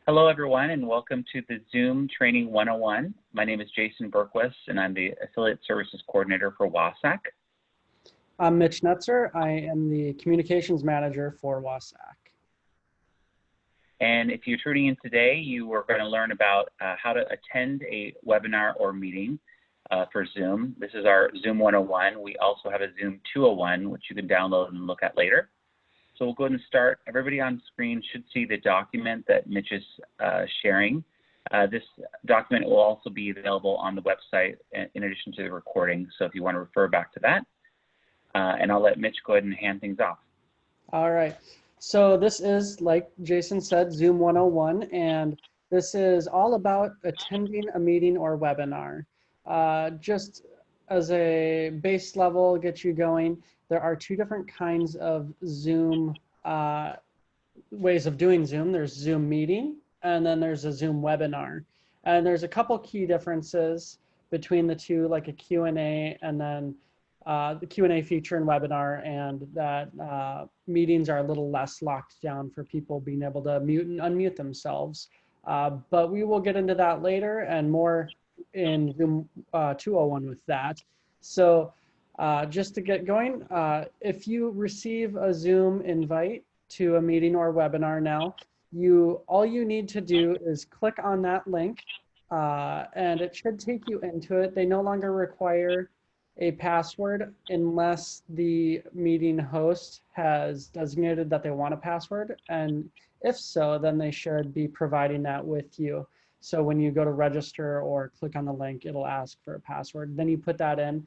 Hello, everyone, and welcome to the Zoom Training 101. My name is Jason Berquist, and I'm the Affiliate Services Coordinator for WASAC. I'm Mitch Netzer. I am the Communications Manager for WASAC. And if you're tuning in today, you are going to learn about how to attend a webinar or meeting for Zoom. This is our Zoom 101. We also have a Zoom 201, which you can download and look at later. So we'll go ahead and start. Everybody on screen should see the document that Mitch is sharing. This document will also be available on the website in addition to the recording. So if you want to refer back to that, and I'll let Mitch go ahead and hand things off. All right. So this is, like Jason said, Zoom 101, and this is all about attending a meeting or webinar. Just as a base level, get you going, there are two different kinds of Zoom ways of doing Zoom. There's Zoom meeting, and then there's a Zoom webinar. And there's a couple key differences between the two, like a Q&A and then the Q&A feature in webinar, and that meetings are a little less locked down for people being able to mute and unmute themselves. But we will get into that later and more in Zoom 201 with that. So just to get going, if you receive a Zoom invite to a meeting or webinar now, all you need to do is click on that link and it should take you into it. They no longer require a password unless the meeting host has designated that they want a password. And if so, then they should be providing that with you. So when you go to register or click on the link, it'll ask for a password. Then you put that in.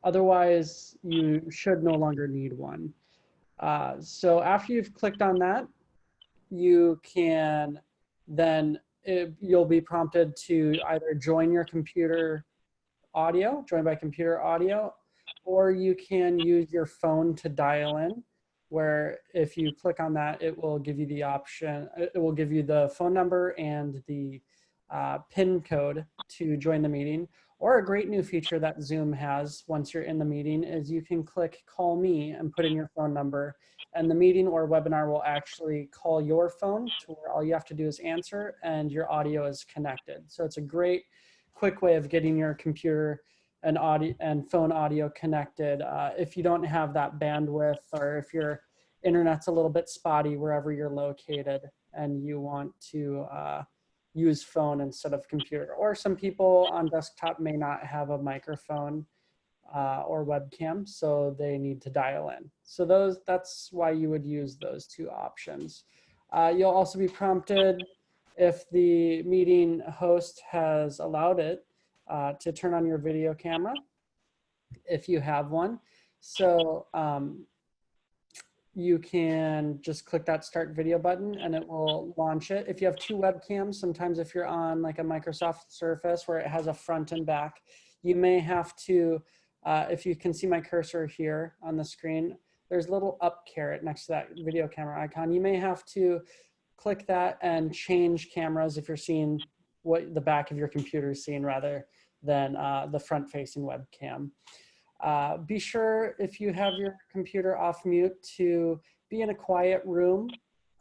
Otherwise, you should no longer need one. So after you've clicked on that, you can then, you'll be prompted to either join by computer audio, or you can use your phone to dial in, where if you click on that, it will give you the option, it will give you the phone number and the PIN code to join the meeting. Or a great new feature that Zoom has once you're in the meeting is you can click call me and put in your phone number, and the meeting or webinar will actually call your phone to where all you have to do is answer and your audio is connected. So it's a great quick way of getting your computer and audio and phone audio connected. If you don't have that bandwidth, or if your internet's a little bit spotty wherever you're located and you want to use phone instead of computer. Or some people on desktop may not have a microphone or webcam, so they need to dial in. So that's why you would use those two options. You'll also be prompted, if the meeting host has allowed it, to turn on your video camera if you have one. So you can just click that start video button and it will launch it. If you have two webcams, sometimes if you're on like a Microsoft Surface where it has a front and back, you may have to, if you can see my cursor here on the screen, there's a little up caret next to that video camera icon. You may have to click that and change cameras if you're seeing what the back of your computer is seeing rather than the front facing webcam. Be sure, if you have your computer off mute, to be in a quiet room,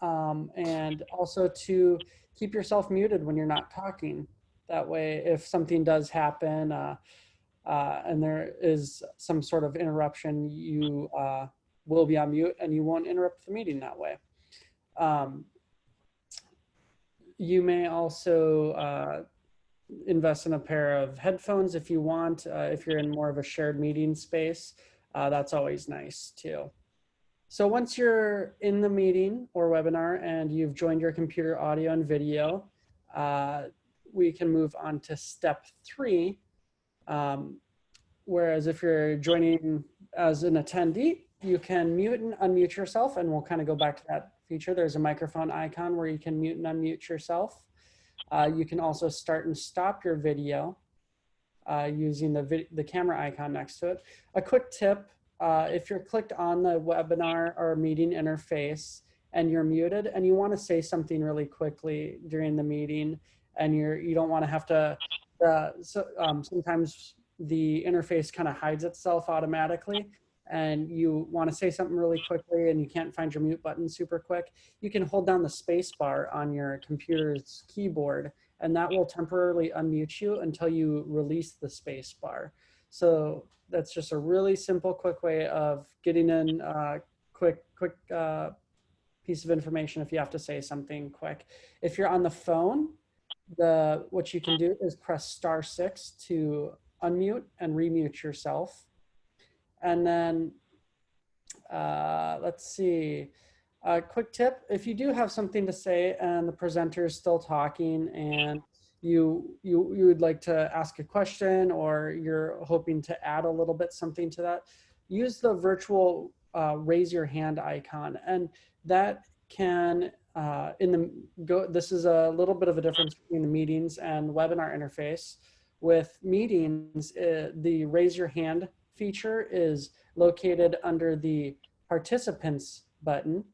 and also to keep yourself muted when you're not talking. That way, if something does happen and there is some sort of interruption, you will be on mute and you won't interrupt the meeting that way. You may also invest in a pair of headphones if you want, if you're in more of a shared meeting space. That's always nice too. So once you're in the meeting or webinar and you've joined your computer audio and video, we can move on to step 3. Whereas if you're joining as an attendee, you can mute and unmute yourself, and we'll kind of go back to that feature. There's a microphone icon where you can mute and unmute yourself. You can also start and stop your video using the camera icon next to it. A quick tip, if you're clicked on the webinar or meeting interface and you're muted and you want to say something really quickly during the meeting and you don't want to have to, sometimes the interface kind of hides itself automatically. and you want to say something really quickly and you can't find your mute button super quick, you can hold down the space bar on your computer's keyboard, and that will temporarily unmute you until you release the space bar. So that's just a really simple, quick way of getting in quick piece of information if you have to say something quick. If you're on the phone, what you can do is press *6 to unmute and remute yourself. And then let's see, a quick tip: if you do have something to say and the presenter is still talking and you would like to ask a question, or you're hoping to add a little bit something to that, use the virtual raise your hand icon, and that can this is a little bit of a difference between the meetings and webinar interface. With meetings, the raise your hand feature is located under the participants button,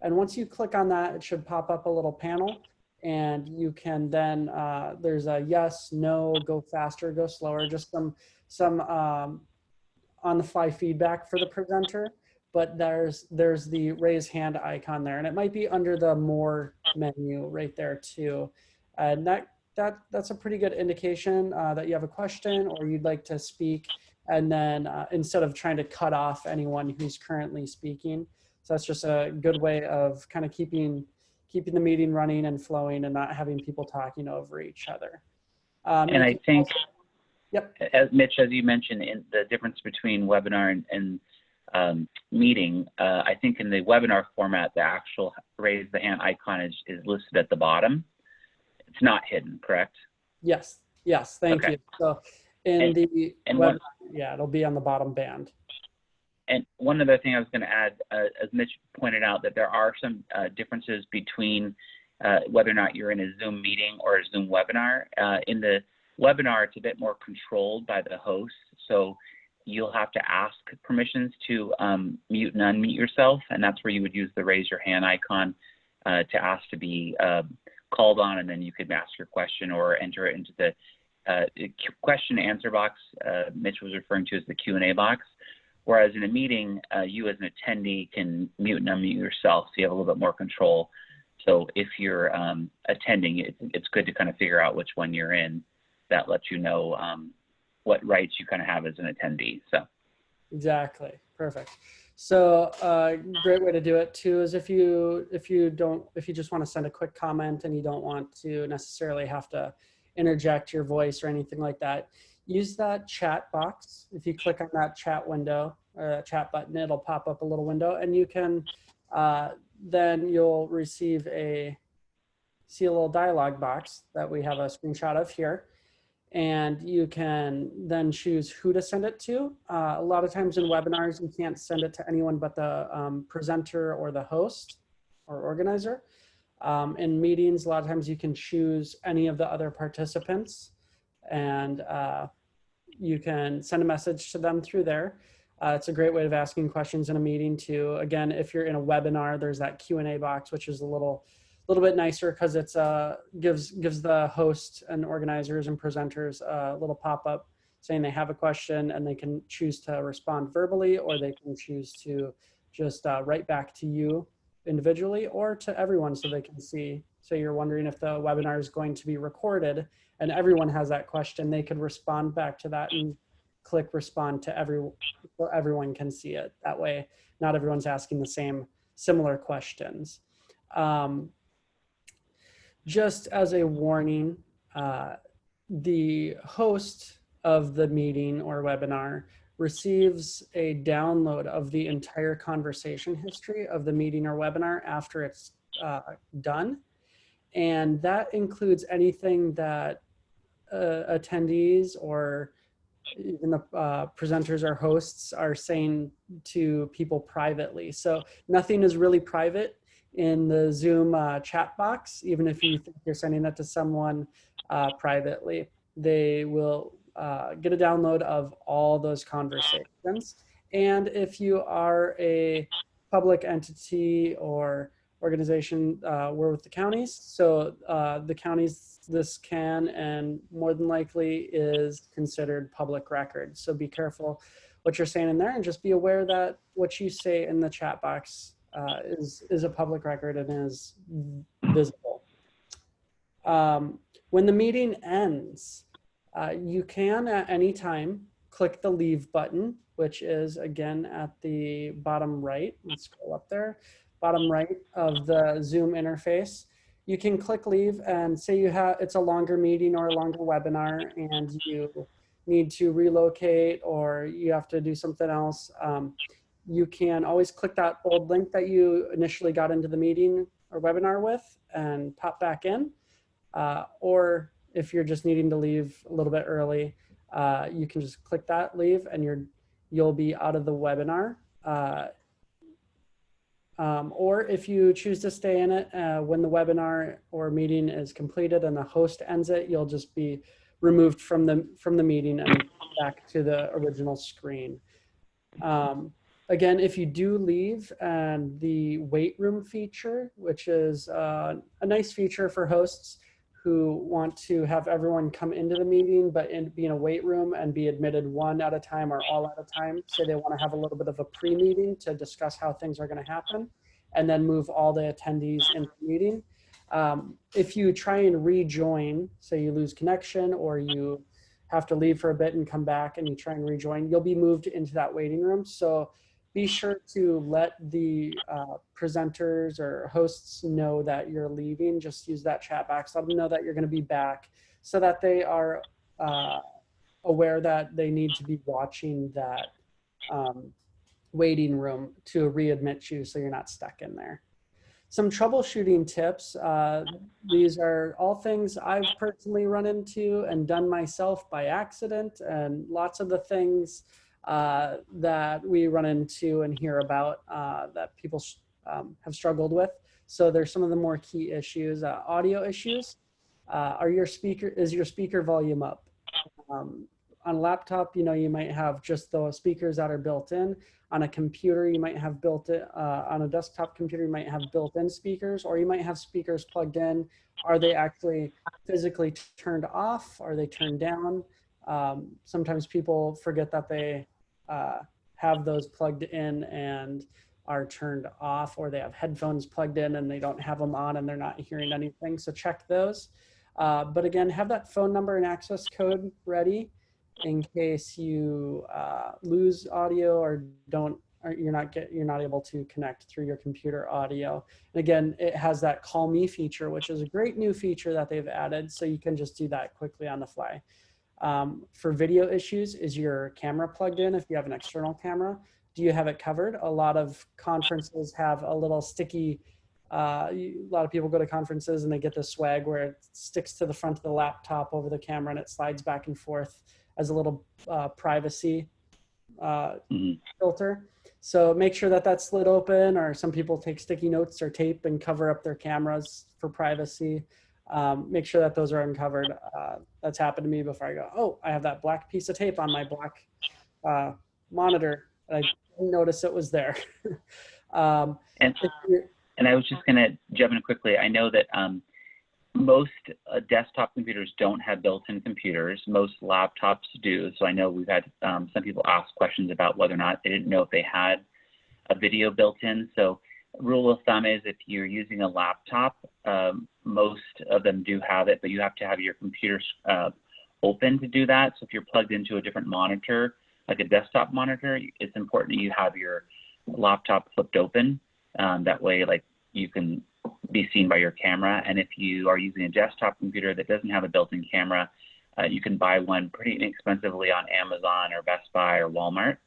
and once you click on that, it should pop up a little panel, and you can then there's a yes, no, go faster, go slower, just some on the fly feedback for the presenter. But there's the raise hand icon there, and it might be under the more menu right there too, and that's a pretty good indication that you have a question or you'd like to speak, and then instead of trying to cut off anyone who's currently speaking. So that's just a good way of kind of keeping the meeting running and flowing and not having people talking over each other. And I think, yep, as Mitch, as you mentioned, in the difference between webinar and meeting, I think in the webinar format, the actual raise the hand icon is listed at the bottom. It's not hidden, correct? Yes, thank you. So in the webinar, yeah, it'll be on the bottom band. And one other thing I was going to add, as Mitch pointed out, that there are some differences between whether or not you're in a Zoom meeting or a Zoom webinar. In the webinar, it's a bit more controlled by the host, so you'll have to ask permissions to mute and unmute yourself, and that's where you would use the raise your hand icon to ask to be called on, and then you could ask your question or enter it into the question and answer box Mitch was referring to as the Q&A box. Whereas in a meeting, you as an attendee can mute and unmute yourself, so you have a little bit more control. So if you're attending, it's good to kind of figure out which one you're in. That lets you know what rights you kind of have as an attendee. So exactly, perfect. So great way to do it too is if you just want to send a quick comment and you don't want to necessarily have to interject your voice or anything like that, use that chat box. If you click on that chat window or that chat button, it'll pop up a little window, and you can then you'll see a little dialog box that we have a screenshot of here, and you can then choose who to send it to. A lot of times in webinars, you can't send it to anyone but the presenter or the host or organizer. In meetings, a lot of times you can choose any of the other participants, and you can send a message to them through there. It's a great way of asking questions in a meeting too. Again, if you're in a webinar, there's that Q&A box, which is a little bit nicer because it's gives the host and organizers and presenters a little pop-up saying they have a question, and they can choose to respond verbally, or they can choose to just write back to you individually or to everyone so they can see. So you're wondering if the webinar is going to be recorded and everyone has that question, they could respond back to that and click respond to everyone so everyone can see it. That way, not everyone's asking the similar questions. Just as a warning, the host of the meeting or webinar receives a download of the entire conversation history of the meeting or webinar after it's done. And that includes anything that attendees or even the presenters or hosts are saying to people privately. So nothing is really private in the Zoom chat box. Even if you think you're sending it to someone privately, they will get a download of all those conversations. And if you are a public entity or organization, we're with the counties. So the counties, this can and more than likely is considered public record. So be careful what you're saying in there, and just be aware that what you say in the chat box is a public record and is visible. When the meeting ends, you can at any time click the leave button, which is again at the bottom right. Let's scroll up there, bottom right of the Zoom interface. You can click leave and say it's a longer meeting or a longer webinar and you need to relocate or you have to do something else. You can always click that old link that you initially got into the meeting or webinar with and pop back in. Or if you're just needing to leave a little bit early, you can just click that leave and you'll be out of the webinar. Or if you choose to stay in it, when the webinar or meeting is completed and the host ends it, you'll just be removed from the meeting and back to the original screen. Again, if you do leave, and the wait room feature, which is a nice feature for hosts who want to have everyone come into the meeting, but be in a wait room and be admitted one at a time or all at a time. Say they want to have a little bit of a pre-meeting to discuss how things are going to happen, and then move all the attendees into the meeting. If you try and rejoin, say you lose connection or you have to leave for a bit and come back and you try and rejoin, you'll be moved into that waiting room. So be sure to let the presenters or hosts know that you're leaving. Just use that chat box, let them know that you're going to be back so that they are aware that they need to be watching that waiting room to readmit you so you're not stuck in there. Some troubleshooting tips. These are all things I've personally run into and done myself by accident, and lots of the things that we run into and hear about that people have struggled with. So there's some of the more key issues. Audio issues. Is your speaker volume up? On a laptop, you might have just the speakers that are built in. On a computer, you might have on a desktop computer, you might have built-in speakers, or you might have speakers plugged in. Are they actually physically turned off? Are they turned down? Sometimes people forget that they have those plugged in and are turned off, or they have headphones plugged in and they don't have them on and they're not hearing anything. So check those. But again, have that phone number and access code ready in case you lose audio or you're not able to connect through your computer audio. And again, it has that call me feature, which is a great new feature that they've added. So you can just do that quickly on the fly. For video issues, is your camera plugged in? If you have an external camera, do you have it covered? A lot of conferences have a little sticky, a lot of people go to conferences and they get this swag where it sticks to the front of the laptop over the camera and it slides back and forth as a little privacy filter. So make sure that that's slid open, or some people take sticky notes or tape and cover up their cameras for privacy. Make sure that those are uncovered. That's happened to me before. I go, oh, I have that black piece of tape on my black monitor. I didn't notice it was there. And I was just going to jump in quickly. I know that most desktop computers don't have built-in computers. Most laptops do. So I know we've had some people ask questions about whether or not they didn't know if they had a video built in. So rule of thumb is if you're using a laptop, most of them do have it, but you have to have your computer open to do that. So if you're plugged into a different monitor, like a desktop monitor, it's important that you have your laptop flipped open. That way, like, you can be seen by your camera. And if you are using a desktop computer that doesn't have a built-in camera, you can buy one pretty inexpensively on Amazon or Best Buy or Walmart.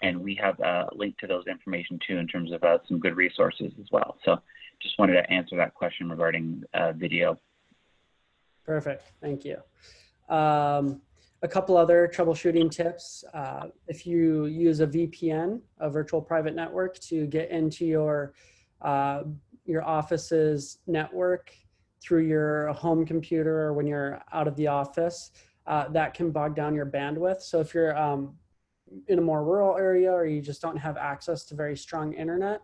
And we have a link to those information too in terms of some good resources as well. So just wanted to answer that question regarding video. Perfect, thank you. A couple other troubleshooting tips. If you use a VPN, a virtual private network, to get into your office's network through your home computer or when you're out of the office, that can bog down your bandwidth. So if you're in a more rural area or you just don't have access to a very strong internet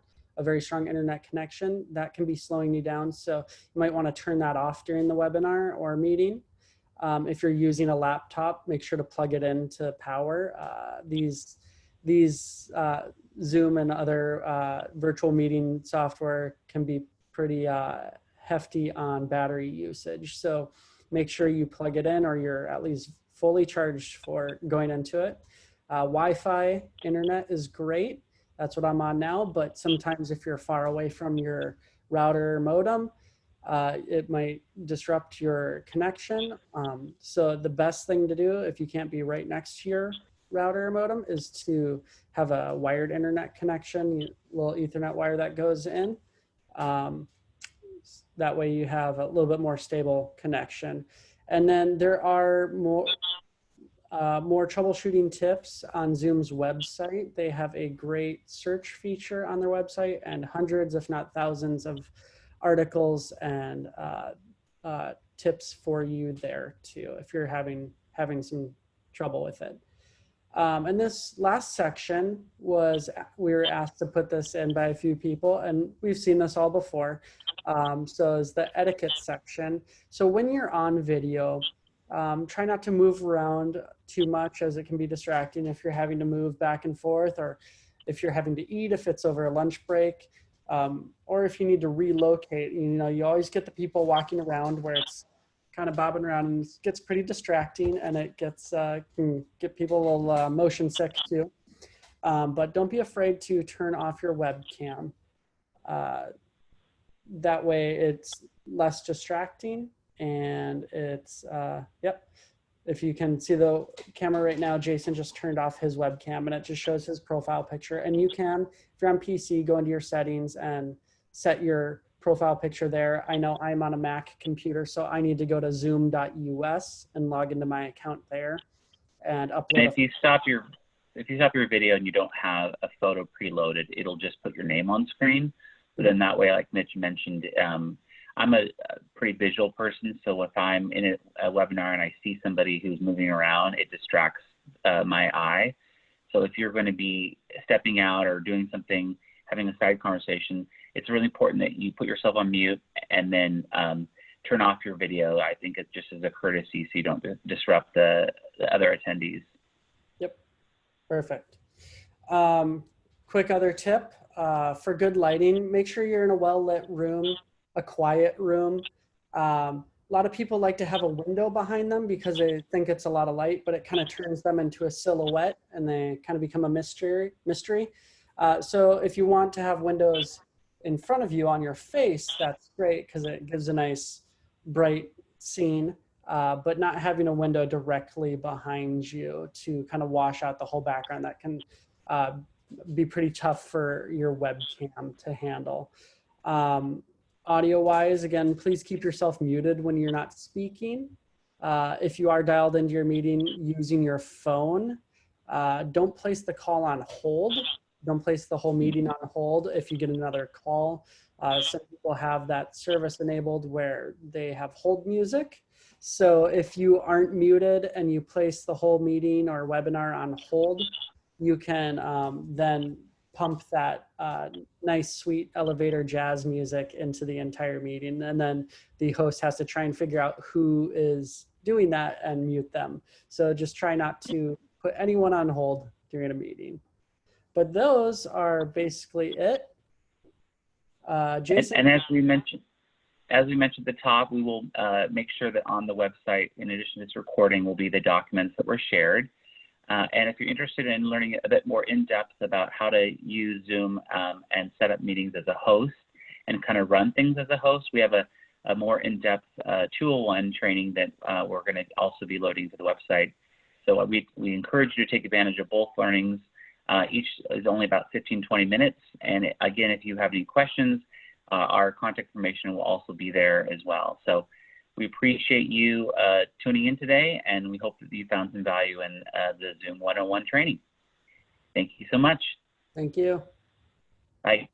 connection, that can be slowing you down. So you might want to turn that off during the webinar or meeting. If you're using a laptop, make sure to plug it into power. These these Zoom and other virtual meeting software can be pretty hefty on battery usage. So make sure you plug it in or you're at least fully charged for going into it. Wi-Fi internet is great. That's what I'm on now, but sometimes if you're far away from your router or modem, it might disrupt your connection. So the best thing to do if you can't be right next to your router or modem is to have a wired internet connection, little Ethernet wire that goes in. That way you have a little bit more stable connection. And then there are more troubleshooting tips on Zoom's website. They have a great search feature on their website and hundreds, if not thousands, of articles and tips for you there too, if you're having some trouble with it. And this last section we were asked to put this in by a few people, and we've seen this all before. So is the etiquette section. So when you're on video, try not to move around too much, as it can be distracting if you're having to move back and forth, or if you're having to eat, if it's over a lunch break, or if you need to relocate. You always get the people walking around where it's kind of bobbing around, and it gets pretty distracting, and it can get people a little motion sick too. But don't be afraid to turn off your webcam. That way it's less distracting, and it's, yep. If you can see the camera right now, Jason just turned off his webcam and it just shows his profile picture. And you can, if you're on PC, go into your settings and set your profile picture there. I know I'm on a Mac computer, so I need to go to zoom.us and log into my account there and upload. And if you stop your video and you don't have a photo preloaded, it'll just put your name on screen. But then that way, like Mitch mentioned, I'm a pretty visual person, so if I'm in a webinar and I see somebody who's moving around, it distracts my eye. So if you're going to be stepping out or doing something, having a side conversation, it's really important that you put yourself on mute and then turn off your video. I think it's just as a courtesy so you don't disrupt the other attendees. Yep, perfect. Quick other tip, for good lighting, make sure you're in a well-lit room, a quiet room. A lot of people like to have a window behind them because they think it's a lot of light, but it kind of turns them into a silhouette and they kind of become a mystery. So if you want to have windows in front of you on your face, that's great because it gives a nice bright scene, but not having a window directly behind you to kind of wash out the whole background, that can be pretty tough for your webcam to handle. Audio wise, again, please keep yourself muted when you're not speaking. If you are dialed into your meeting using your phone, don't place the call on hold. Don't place the whole meeting on hold if you get another call. Some people have that service enabled where they have hold music. So if you aren't muted and you place the whole meeting or webinar on hold, you can then pump that nice, sweet elevator jazz music into the entire meeting. And then the host has to try and figure out who is doing that and mute them. So just try not to put anyone on hold during a meeting. But those are basically it. Jason? And as we mentioned at the top, we will make sure that on the website, in addition to this recording, will be the documents that were shared. And if you're interested in learning a bit more in depth about how to use Zoom and set up meetings as a host and kind of run things as a host, we have a more in-depth 201 training that we're going to also be loading to the website. So we encourage you to take advantage of both learnings. Each is only about 15-20 minutes. And again, if you have any questions, our contact information will also be there as well. So we appreciate you tuning in today, and we hope that you found some value in the Zoom 101 training. Thank you so much. Thank you. Bye.